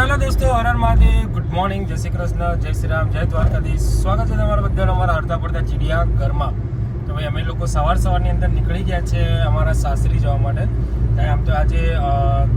Hello દોસ્તો, Har Har Mahadev, good morning, જય શ્રી કૃષ્ણ, જય શ્રી રામ, જય દ્વારકાધીશ. સ્વાગત છે તમારા બધાને અમારા હરતા પડતા ચીડિયા ઘરમાં. તો ભાઈ અમે લોકો સવારની અંદર નીકળી ગયા છે અમારા સાસરી જવા માટે. આમ તો આજે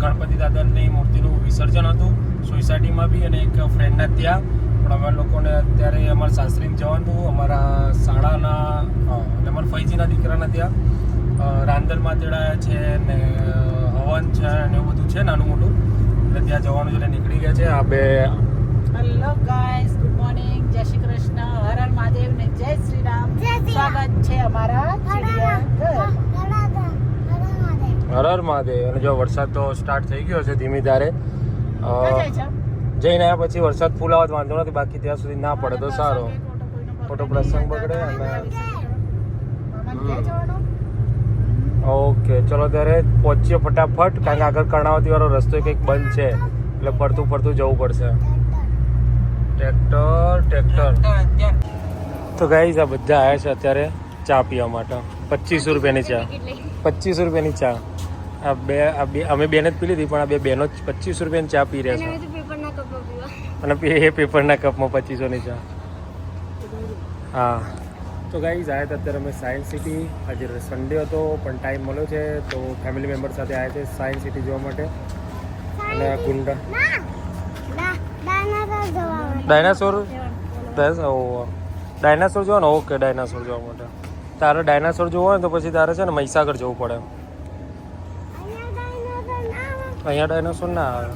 ગણપતિ દાદાની મૂર્તિનું વિસર્જન હતું સોસાયટીમાં બી અને એક ફ્રેન્ડના ત્યાં. પણ અમે લોકોને અત્યારે અમારા સાસરીમાં જવાનું અમારા શાળાના અને અમારા ફૈજીના દીકરાના ત્યાં રાંદલમાં તેડાયા છે ને હવન છે ને એવું બધું છે નાનું મોટું, એટલે ત્યાં જવાનું છે એટલે નીકળી ગયા છે આ બે. હેલો ગાઈસ, ગુડ મોર્નિંગ, જય શ્રી કૃષ્ણ, હર હર મહાદેવ ને જય શ્રી રામ. સ્વાગત છે અમારા ચીડિયા. હર હર મહાદેવ. અને જો વરસાદ તો સ્ટાર્ટ થઈ ગયો છે ધીમી ધારે. જઈને આવ્યા પછી વરસાદ ફૂલ આવત વાંધો નથી, બાકી ત્યાં સુધી ના પડે તો સારો, ખોટો પ્રસંગ બગડે. અને ઓકે ચલો ત્યારે પહોંચીએ ફટાફટ, કારણ કે આગળ કર્ણાવતી વાળો રસ્તો કંઈક બંધ છે એટલે ફરતું ફરતું જવું પડશે. ટ્રેક્ટર તો ગાઈઝ આ બધા આવ્યા છે અત્યારે ચા પીવા માટે. 25 રૂપિયાની ચા, 25 રૂપિયાની ચા. આ બે અમે બેને જ પી લીધી, પણ આ બે બહેનો 25 રૂપિયાની ચા પી રહ્યા છે. અને એ પેપરના કપમાં 2500ની ચા. હા તો ગાઈઝ આવ્યા હતા અત્યારે અમે સાયન્સ સિટી. આજે સન્ડે હતો પણ ટાઈમ મળ્યો છે તો ફેમિલી મેમ્બર સાથે આવ્યા છે સાયન્સ સિટી જોવા માટે. અને ગુંડા ડાયનાસોર જોવા ને. ઓકે ડાયનાસોર જોવા માટે. તારે ડાયનાસોર જોવો હોય ને તો પછી તારે છે ને મહીસાગર જવું પડે. અહીંયા ડાયનાસોર ના આવે.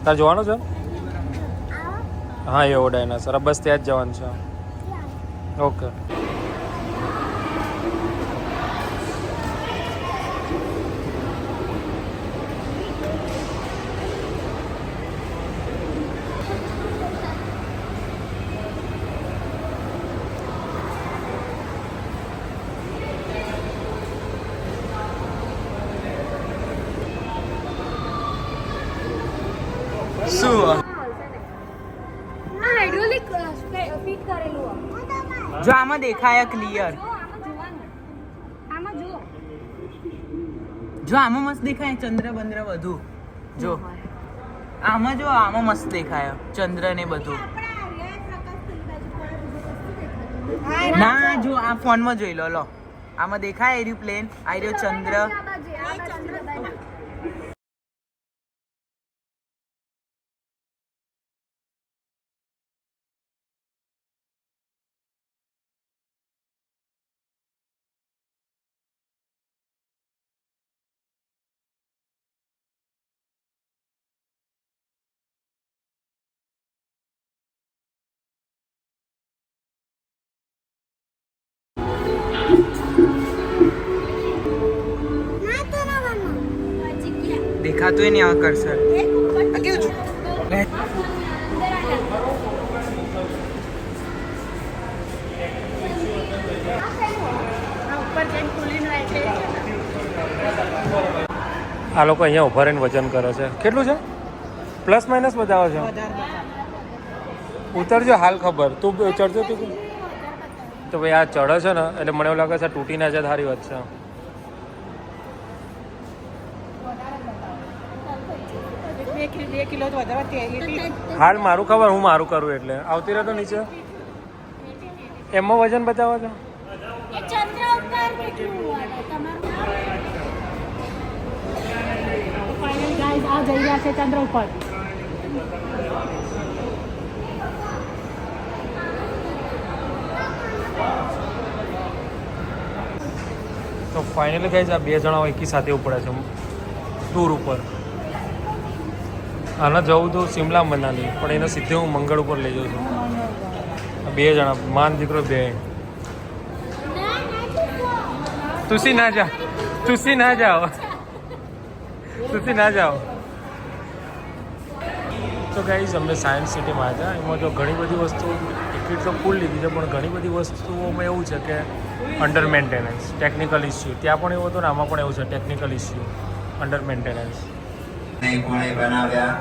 તારે જોવાનું છે? હા એવો ડાયનાસોર, બસ ત્યાં જ જવાનું છે. ઓકે શું જો આમાં દેખાય ક્લિયર, જો આમાં મસ્ત દેખાય ચંદ્ર બંદ્ર બધું. જો આમાં જો આમાં મસ્ત દેખાય ચંદ્ર ને બધું. ના જો આ ફોનમાં જોઈ લો. આમાં દેખાય એરોપ્લેન, આ રહ્યો ચંદ્ર. દેખાતું નહીં આ કર્સર. આ કેવું છે? આ લોકો અહીંયા ઉભા રહીને વજન કરે છે. કેટલું છે? પ્લસ માઇનસ બતાવે છે. ઉતરજો, હાલ ખબર. તું ચડજો તું તો ભાઈ આ ચડે છે ને એટલે મને એવું લાગે છે તૂટી ના જાય. સારી વાત છે. હાલ મારું ખબર, હું મારું કરું એટલે આવતી રહે તો નીચે એમાં વજન બતાવો છો. ચંદ્ર ઉપર તો ફાઇનલી ગાઈઝ આ બે જણા એકી સાથે ઉપડ્યા છે ટૂર ઉપર. આને જવું તો સિમલા મનાલી, પણ એને સીધે હું મંગળ ઉપર લઈ જાઉં છું. બે જણા માન દીકરો બે. તુસી ના જાઓ, તુસી ના જાઓ, તુસી ના જાઓ. તો ગાઈઝ અમે સાયન્સ સિટીમાં આવ્યા હતા. એમાં જો ઘણી બધી વસ્તુ ટિકિટ તો ફૂલ લીધી છે, પણ ઘણી બધી વસ્તુઓમાં એવું છે કે અંડર મેન્ટેનન્સ, ટેકનિકલ ઇસ્યુ. ત્યાં પણ એવું હતું ને આમાં પણ એવું છે, ટેકનિકલ ઇસ્યુ, અંડર મેન્ટેનન્સ. કોણે બનાવ્યા?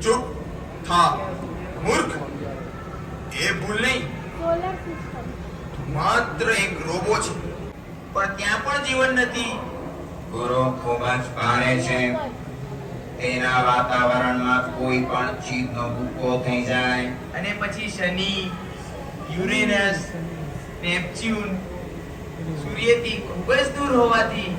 ચૂપ થા મૂર્ખ. એ ભૂલ નહીં, માત્ર એક રોબો છે, પણ ત્યાં પણ જીવન નથી. ગુરુ ખૂબ જ ભારે છે. તેના વાતાવરણમાં કોઈ પણ જીવનો ભૂકો થઈ જાય અને પછી શનિ, યુરેનસ, નેપચ્યુન સૂર્યથી ખૂબ જ દૂર હોવાથી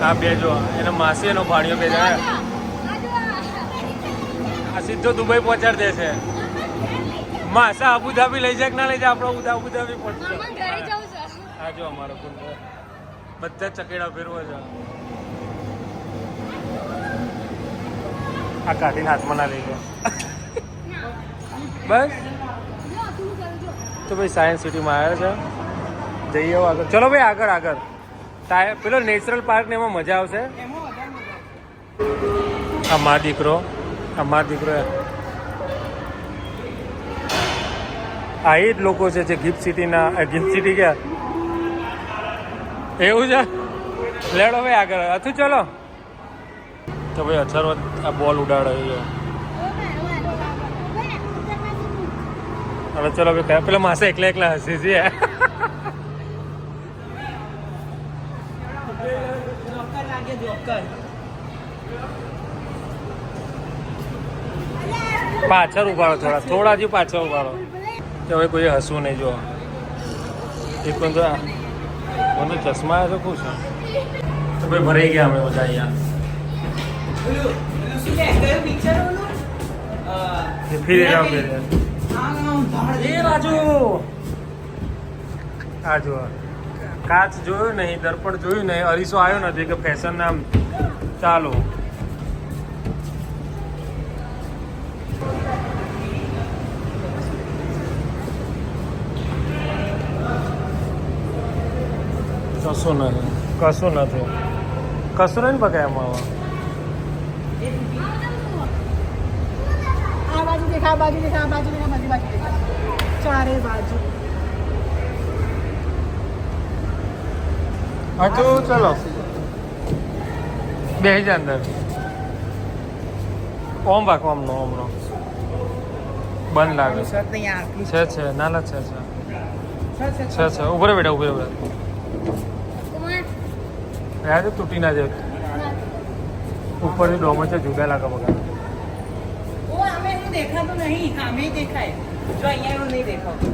આ બે જો એનો માસી એનો ભાણિયો બે જાય આ સીધો દુબઈ પહોંચાડી દે છે માસા અબુધાબી લઈ જાય કે ના લઈ જાય આપણો અબુધાબી પહોંચશે આ જો અમારો કુંડ બધા ચકેડા ફેરવો છે આ કાઢીને હાથમાં ના લઈ લો બસ તો ભાઈ સાયન્સ સિટીમાં આવ્યા છે જઈએ આગળ ચલો ભાઈ આગળ આગળ પેલો નેચરલ પાર્ક ને એમાં મજા આવશે આ મા દીકરો આ એ જ લોકો છે જે ગિફ્ટ સિટીના ગિફ્ટ સિટી ગયા એવું છે લેડો ભાઈ આગળ હતું ચલો તો ભાઈ અછરો આ બોલ ઉડાડે છે હવે ચલો ભાઈ કયા પેલા માસે એકલા હસી છે પાછળ ઉભારો થોડા હજી પાછળ ઉભારો કે હવે કોઈ હસવું નહીં જો એક પણ તો મને ચશ્મા આવ્યા તો ખુશ તો ભાઈ ભરાઈ ગયા અમે બધા અહીંયા ફીરે એ બાજુ આ જો કાચ જોયું નહીં દર્પણ જોયું નહીં અરીસો આવ્યો નથી કે ફેશન નામ ચાલો કશું નથી કશું નહીં પકાય એમાં આ બાજુ દેખા આ બાજુ દેખા આ બાજુ દેખા બધી બાજુ દેખા ચારે બાજુ હજુ ચલો બે જ અંદર ઓમ રાખો ઓમનો બંધ લાગે છે નાના છે ઉભરે બેઠા ઉભરે યાર તૂટી ના જાય ઉપરથી ડોમો છે જુદા લાગે બગા દેખાતું નહીં સામે દેખાય જો અહીંયા નહીં દેખાતું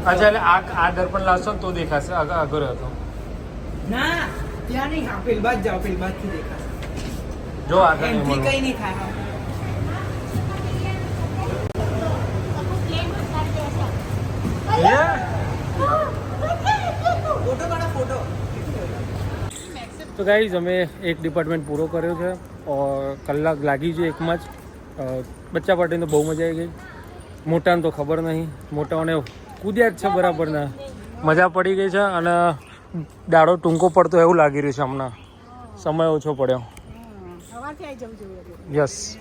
અચ્છા એટલે આ દર્પણ લાવશો ને તો દેખાશે આગળ હતો ના ત્યાં નહીં હા પેલ બાદ જાઓ પેલ બાદ થી દેખાશે જો આગળ એમથી કઈ નહીં થાય ફોટો તો ગાઈઝ અમે એક ડિપાર્ટમેન્ટ પૂરો કર્યો છે ઓર કલાક લાગી છે એકમાં જ બચ્ચા પાર્ટીને તો બહુ મજા આવી ગઈ મોટાને તો ખબર નહીં મોટાઓને કૂદ્યા જ છે બરાબરના મજા પડી ગઈ છે અને દાડો ટૂંકો પડતો એવું લાગી રહ્યું છે હમણાં સમય ઓછો પડ્યો યસ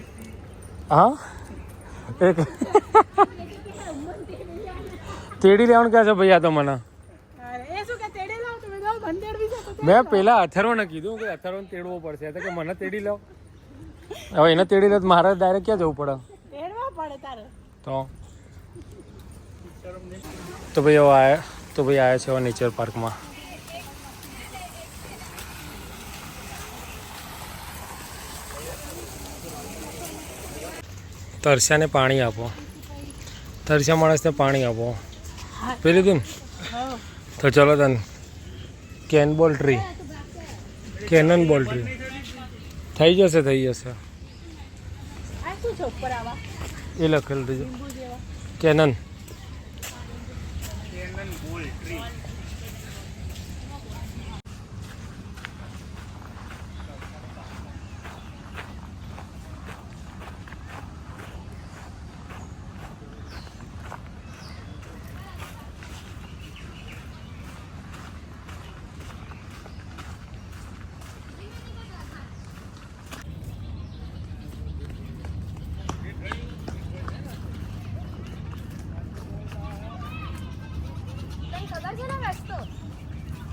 હા એક તેડી લેવાનું ક્યાં છે ભાઈ આ તો મને મેં પેલા અથર્વને કીધું કે અથર્વને તેડવો પડશે કે મને તેડી લો હવે એને તેડી લે મારે ડાયરેક્ટ ક્યાં જવું પડે તો ભાઈ હવે આવ્યા છે નેચર પાર્કમાં તરસ્યાને પાણી આપો તરસ્યા માણસને પાણી આપો પી લીધું ને તો ચલો તને કેનન બોલ ટ્રી થઈ જશે એ લખેલું છે કેનન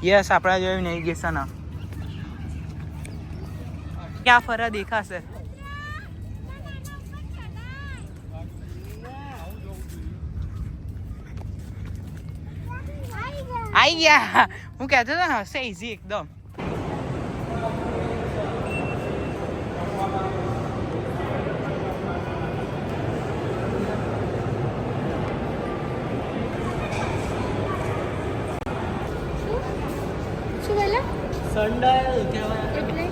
યસ આપણા જેવી નેવિગેશન ક્યાં ફરા દેખાશે. આઈ ગયા. હું કહેતો હતો ને હશે ઈઝી એકદમ. શું બોલે? સંડાલ કહેવાય. એટલે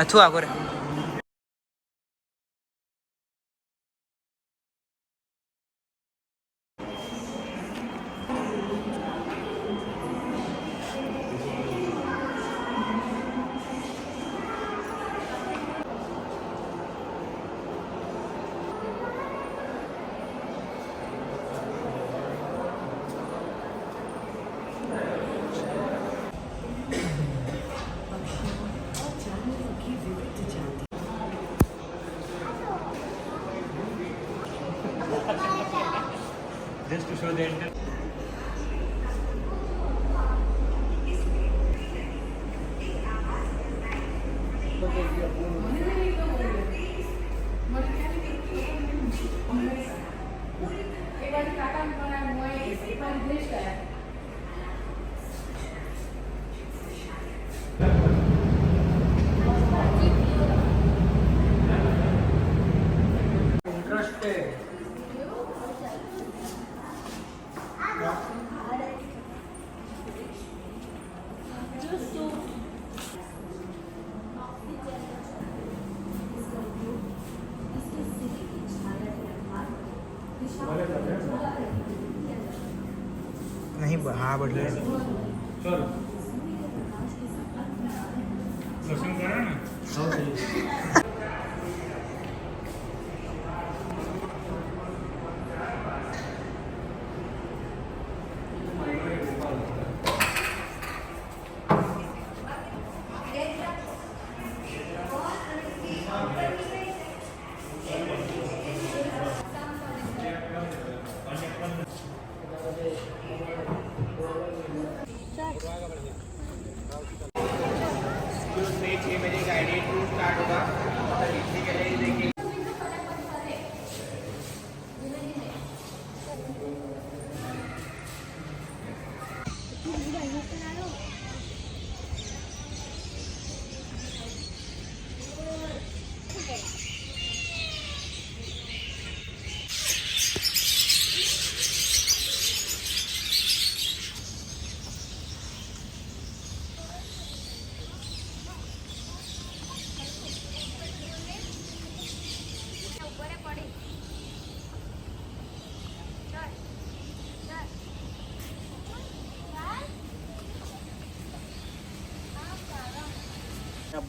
અથું આગળ Just to show the entrance. નહીં. હા બદલે ચલો દર્શન કરો ને.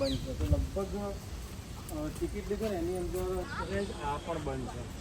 બંધ છે તો લગભગ ટિકિટ લીધો ને એની અંદર આ પણ બંધ છે.